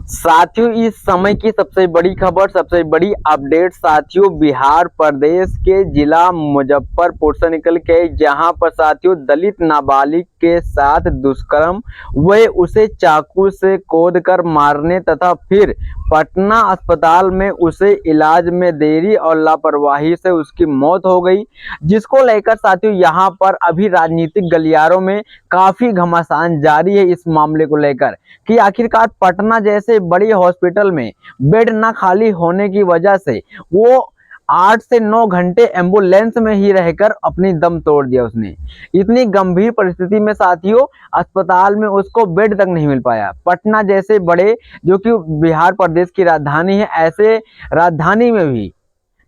साथियों, इस समय की सबसे बड़ी खबर, सबसे बड़ी अपडेट साथियों, बिहार प्रदेश के जिला मुजफ्फरपुर से निकल के, जहां पर साथियों दलित नाबालिग के साथ दुष्कर्म व उसे चाकू से कूदकर मारने तथा फिर पटना अस्पताल में उसे इलाज में देरी और लापरवाही से उसकी मौत हो गई, जिसको लेकर साथियों यहां पर अभी राजनीतिक गलियारों में काफी घमासान जारी है इस मामले को लेकर कि आखिरकार पटना जैसे बड़ी हॉस्पिटल में बेड न खाली होने की वजह से वो 8 से 9 घंटे एम्बुलेंस में ही रहकर अपनी दम तोड़ दिया उसने। इतनी गंभीर परिस्थिति में साथियों अस्पताल में उसको बेड तक नहीं मिल पाया। पटना जैसे बड़े, जो कि बिहार प्रदेश की राजधानी है, ऐसे राजधानी में भी,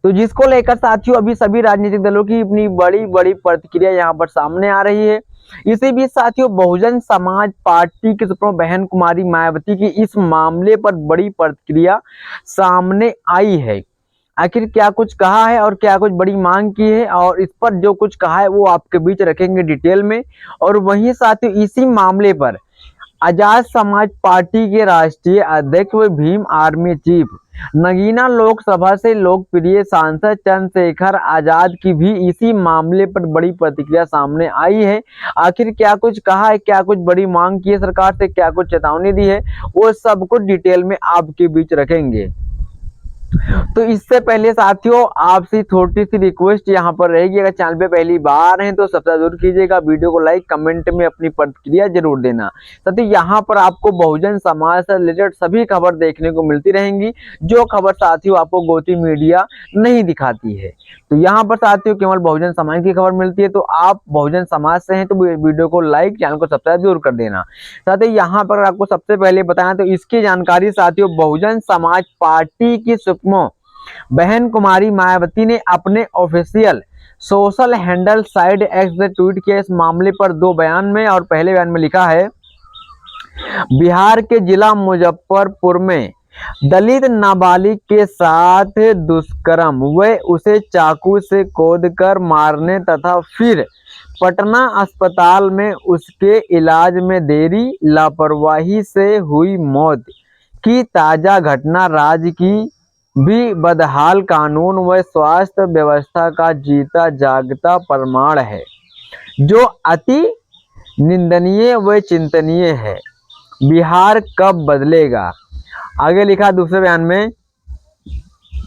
तो जिसको लेकर साथियों अभी सभी राजनीतिक दलों की अपनी बड़ी बड़ी प्रतिक्रिया यहाँ पर सामने आ रही है। इसी बीच साथियों बहुजन समाज पार्टी की सुप्रीमो बहन कुमारी मायावती की इस मामले पर बड़ी प्रतिक्रिया सामने आई है। आखिर क्या कुछ कहा है और क्या कुछ बड़ी मांग की है, और इस पर जो कुछ कहा है वो आपके बीच रखेंगे डिटेल में। और वहीं साथियों इसी मामले पर आजाद समाज पार्टी के राष्ट्रीय अध्यक्ष व भीम आर्मी चीफ नगीना लोकसभा से लोकप्रिय सांसद चंद्रशेखर आजाद की भी इसी मामले पर बड़ी प्रतिक्रिया सामने आई है। आखिर क्या कुछ कहा है, क्या कुछ बड़ी मांग की है सरकार से, क्या कुछ चेतावनी दी है, वो सब कुछ डिटेल में आपके बीच रखेंगे। तो इससे पहले साथियों आपसे थोड़ी सी रिक्वेस्ट यहाँ पर रहेगी, अगर चैनल पे पहली बार हैं तो सब्सक्राइब जरूर कीजिएगा, वीडियो को लाइक, कमेंट में अपनी प्रतिक्रिया जरूर देना। साथियों यहाँ पर आपको बहुजन समाज से रिलेटेड सभी खबर देखने को मिलती रहेंगी, जो खबर साथियों आपको गोती मीडिया नहीं दिखाती है। तो यहाँ पर साथियों केवल बहुजन समाज की खबर मिलती है, तो आप बहुजन समाज से हैं तो वीडियो को लाइक, चैनल को सब्सक्राइब जरूर कर देना। साथियों यहाँ पर आपको सबसे पहले बताया तो इसकी जानकारी साथियों बहुजन समाज पार्टी की सुप्रीमो बहन कुमारी मायावती ने अपने official social handle side x से ट्वीट किया इस मामले पर 2 बयान में। और पहले बयान में लिखा है, बिहार के जिला मुजफ्फरपुर में दलित नाबालिग के साथ दुष्कर्म व उसे चाकू से कूदकर मारने तथा फिर पटना अस्पताल में उसके इलाज में देरी, लापरवाही से हुई मौत की ताजा घटना राज्य की भी बदहाल कानून व स्वास्थ्य व्यवस्था का जीता जागता प्रमाण है, जो अति निंदनीय व चिंतनीय है। बिहार कब बदलेगा? आगे लिखा दूसरे बयान में,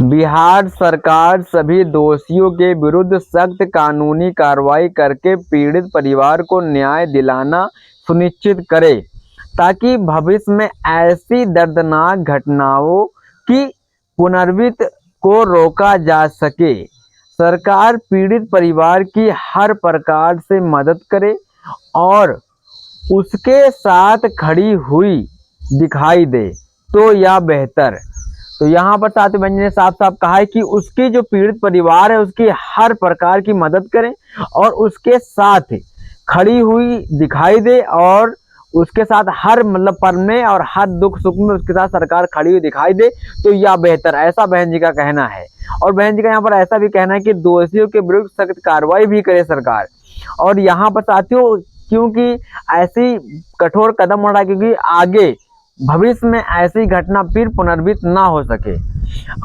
बिहार सरकार सभी दोषियों के विरुद्ध सख्त कानूनी कार्रवाई करके पीड़ित परिवार को न्याय दिलाना सुनिश्चित करे, ताकि भविष्य में ऐसी दर्दनाक घटनाओं की पुनरावृत्ति को रोका जा सके। सरकार पीड़ित परिवार की हर प्रकार से मदद करे और उसके साथ खड़ी हुई दिखाई दे तो यह बेहतर। तो यहाँ पर साथियों बहन ने साफ साफ कहा है कि उसकी जो पीड़ित परिवार है उसकी हर प्रकार की मदद करें और उसके साथ खड़ी हुई दिखाई दे, और उसके साथ हर मतलब पल में और हर दुख सुख में उसके साथ सरकार खड़ी हुई दिखाई दे तो यह बेहतर, ऐसा बहन जी का कहना है। और बहन जी का यहाँ पर ऐसा भी कहना है कि दोषियों के विरुद्ध सख्त कार्रवाई भी करे सरकार। और यहाँ पर साथियों क्योंकि ऐसी कठोर कदम उठा, क्योंकि आगे भविष्य में ऐसी घटना फिर पुनरावृत्ति ना हो सके।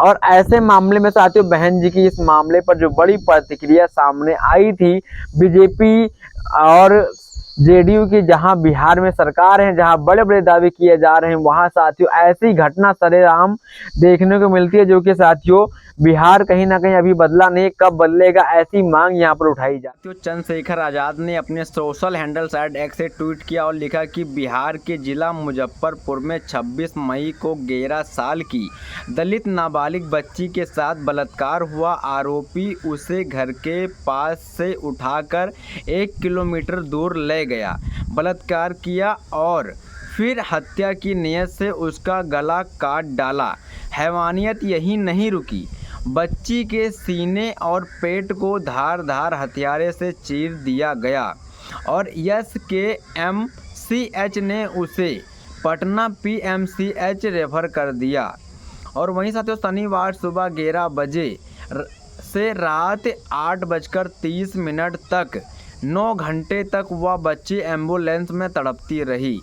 और ऐसे मामले में साथियों बहन जी की इस मामले पर जो बड़ी प्रतिक्रिया सामने आई थी, बीजेपी और जेडीयू की जहां बिहार में सरकार है, जहां बड़े बड़े दावे किए जा रहे हैं, वहां साथियों ऐसी घटना सरेआम देखने को मिलती है, जो कि साथियों बिहार कहीं ना कहीं अभी बदला नहीं, कब बदलेगा ऐसी मांग यहां पर उठाई जाती है। चंद्रशेखर आजाद ने अपने सोशल हैंडल साइड एक्स से ट्वीट किया और लिखा कि बिहार के जिला मुजफ्फरपुर में 26 मई को 11 साल की दलित नाबालिग बच्ची के साथ बलात्कार हुआ। आरोपी उसे घर के पास से उठाकर 1 किलोमीटर दूर ले गया, बलात्कार किया और फिर हत्या की नीयत से उसका गला काट डाला। हैवानियत यही नहीं रुकी, बच्ची के सीने और पेट को धारदार हथियारे से चीर दिया गया और SKMCH ने उसे पटना PMCH रेफर कर दिया। और वहीं साथियों शनिवार सुबह 11 बजे से रात 8:30 तक 9 घंटे तक वह बच्ची एम्बुलेंस में तड़पती रही।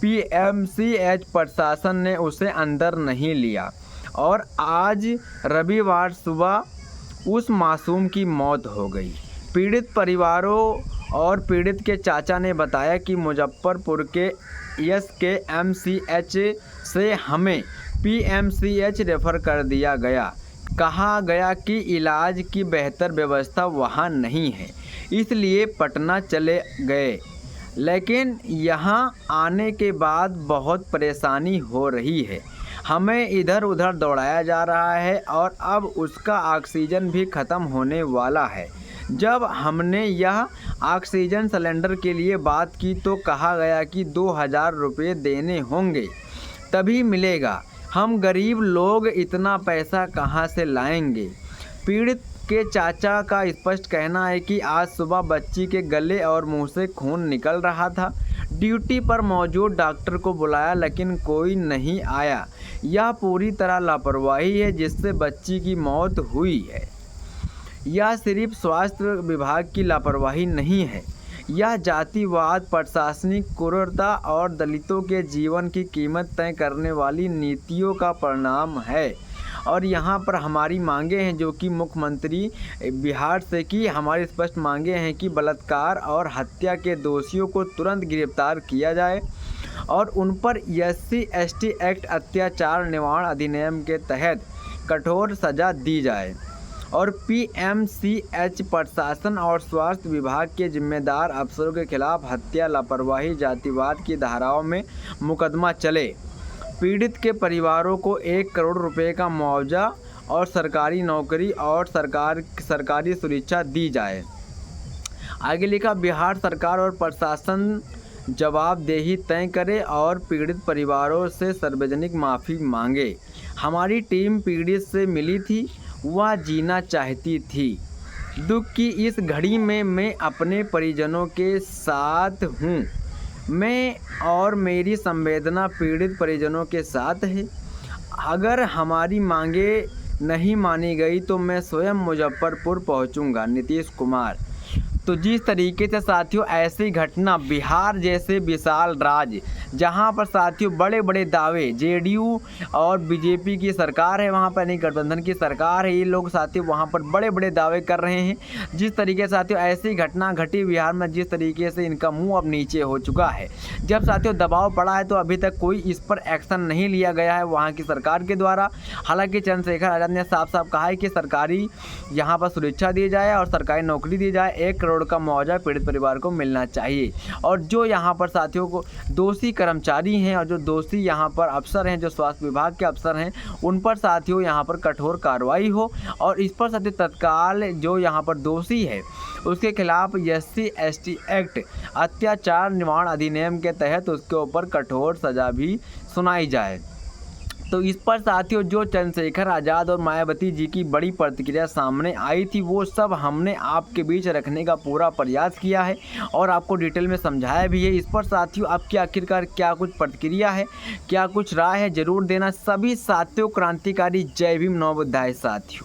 पीएमसीएच प्रशासन ने उसे अंदर नहीं लिया और आज रविवार सुबह उस मासूम की मौत हो गई। पीड़ित परिवारों और पीड़ित के चाचा ने बताया कि मुजफ्फरपुर के एसकेएमसीएच से हमें पीएमसीएच रेफर कर दिया गया। कहा गया कि इलाज की बेहतर व्यवस्था वहां नहीं है, इसलिए पटना चले गए। लेकिन यहां आने के बाद बहुत परेशानी हो रही है। हमें इधर उधर दौड़ाया जा रहा है और अब उसका ऑक्सीजन भी ख़त्म होने वाला है। जब हमने यह ऑक्सीजन सिलेंडर के लिए बात की तो कहा गया कि 2000 रुपये देने होंगे तभी मिलेगा। हम गरीब लोग इतना पैसा कहां से लाएंगे? पीड़ित के चाचा का स्पष्ट कहना है कि आज सुबह बच्ची के गले और मुंह से खून निकल रहा था। ड्यूटी पर मौजूद डॉक्टर को बुलाया लेकिन कोई नहीं आया। यह पूरी तरह लापरवाही है जिससे बच्ची की मौत हुई है। यह सिर्फ स्वास्थ्य विभाग की लापरवाही नहीं है, यह जातिवाद, प्रशासनिक क्रूरता और दलितों के जीवन की कीमत तय करने वाली नीतियों का परिणाम है। और यहाँ पर हमारी मांगे हैं जो कि मुख्यमंत्री बिहार से की हमारी स्पष्ट मांगे हैं कि बलात्कार और हत्या के दोषियों को तुरंत गिरफ्तार किया जाए और उन पर SC/ST एक्ट अत्याचार निवारण अधिनियम के तहत कठोर सज़ा दी जाए और पीएमसीएच प्रशासन और स्वास्थ्य विभाग के जिम्मेदार अफसरों के खिलाफ हत्या, लापरवाही, जातिवाद की धाराओं में मुकदमा चले। पीड़ित के परिवारों को 1 करोड़ रुपए का मुआवजा और सरकारी नौकरी और सरकारी सुरक्षा दी जाए। आगे लिखा, बिहार सरकार और प्रशासन जवाबदेही तय करे और पीड़ित परिवारों से सार्वजनिक माफ़ी मांगे। हमारी टीम पीड़ित से मिली थी, वह जीना चाहती थी। दुख की इस घड़ी में मैं अपने परिजनों के साथ हूँ। मैं और मेरी संवेदना पीड़ित परिजनों के साथ है। अगर हमारी मांगे नहीं मानी गई तो मैं स्वयं मुजफ्फरपुर पहुँचूँगा। नीतीश कुमार। तो जिस तरीके से साथियों ऐसी घटना बिहार जैसे विशाल राज्य जहां पर साथियों बड़े बड़े दावे, जेडीयू और बीजेपी की सरकार है, वहां पर नहीं गठबंधन की सरकार है, ये लोग साथियों वहां पर बड़े बड़े दावे कर रहे हैं। जिस तरीके से साथियों ऐसी घटना घटी बिहार में, जिस तरीके से इनका मुंह अब नीचे हो चुका है। जब साथियों दबाव पड़ा है तो अभी तक कोई इस पर एक्शन नहीं लिया गया है वहाँ की सरकार के द्वारा। हालांकि चंद्रशेखर आज़ाद ने साफ साफ कहा है कि सरकारी यहाँ पर सुरक्षा दी जाए और सरकारी नौकरी दी जाए, 1 करोड़ का मुआवजा पीड़ित परिवार को मिलना चाहिए। और जो यहाँ पर साथियों को दोषी कर्मचारी हैं और जो दोषी यहाँ पर अफसर हैं, जो स्वास्थ्य विभाग के अफसर हैं, उन पर साथियों यहाँ पर कठोर कार्रवाई हो और इस पर साथियों तत्काल जो यहाँ पर दोषी है उसके खिलाफ SC/ST एक्ट अत्याचार निवारण अधिनियम के तहत उसके ऊपर कठोर सज़ा भी सुनाई जाए। तो इस पर साथियों जो चंद्रशेखर आज़ाद और मायावती जी की बड़ी प्रतिक्रिया सामने आई थी वो सब हमने आपके बीच रखने का पूरा प्रयास किया है और आपको डिटेल में समझाया भी है। इस पर साथियों आपकी आखिरकार क्या कुछ प्रतिक्रिया है, क्या कुछ राय है, ज़रूर देना। सभी साथियों क्रांतिकारी जय भीम नवोदय साथियों।